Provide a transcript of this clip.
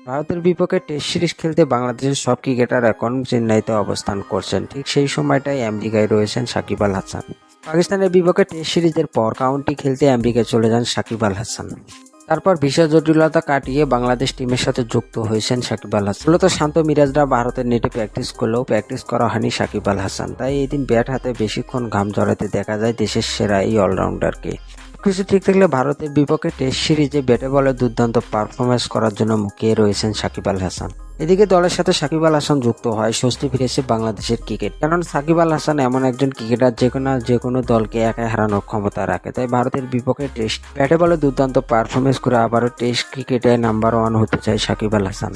ভারতের বিপক্ষে test series খেলতে বাংলাদেশের সব ক্রিকেটার এখন চেন্নাইতে অবস্থান করছেন। ঠিক সেই সময়টাই আমেরিকায় রয়েছেন সাকিব আল হাসান। পাকিস্তানের বিপক্ষে টেস্ট সিরিজের পর কাউন্টি খেলতে আমেরিকায় চলে যান সাকিব আল হাসান। তারপর ভিসা জটিলতা কাটিয়ে বাংলাদেশ টিমের সাথে যুক্ত হয়েছেন সাকিব আল হাসান। মূলত শান্ত মিরাজরা ভারতের নেটে প্র্যাকটিস করলেও প্র্যাকটিস করা হয়নি সাকিব আল হাসান, তাই এদিন ব্যাট হাতে বেশিক্ষণ ঘাম ঝরাতে দেখা যায় দেশের সেরা এই অলরাউন্ডারকে। কিছু ঠিক থাকলে ভারতের বিপক্ষে টেস্ট সিরিজে ব্যাটে বলে দুর্দান্ত পারফরমেন্স করার জন্য মুখিয়ে রয়েছেন সাকিব আল হাসান। এদিকে দলের সাথে সাকিব আল হাসান যুক্ত হয় স্বস্তি ফিরেছে বাংলাদেশের ক্রিকেট, কারণ সাকিব আল হাসান এমন একজন ক্রিকেটার যে কোনো দলকে একাই হারানোর ক্ষমতা রাখে। তাই ভারতের বিপক্ষে টেস্ট ব্যাটে বলে দুর্দান্ত পারফরমেন্স করে আবারও টেস্ট ক্রিকেটে নাম্বার 1 হতে চায় সাকিব আল হাসান।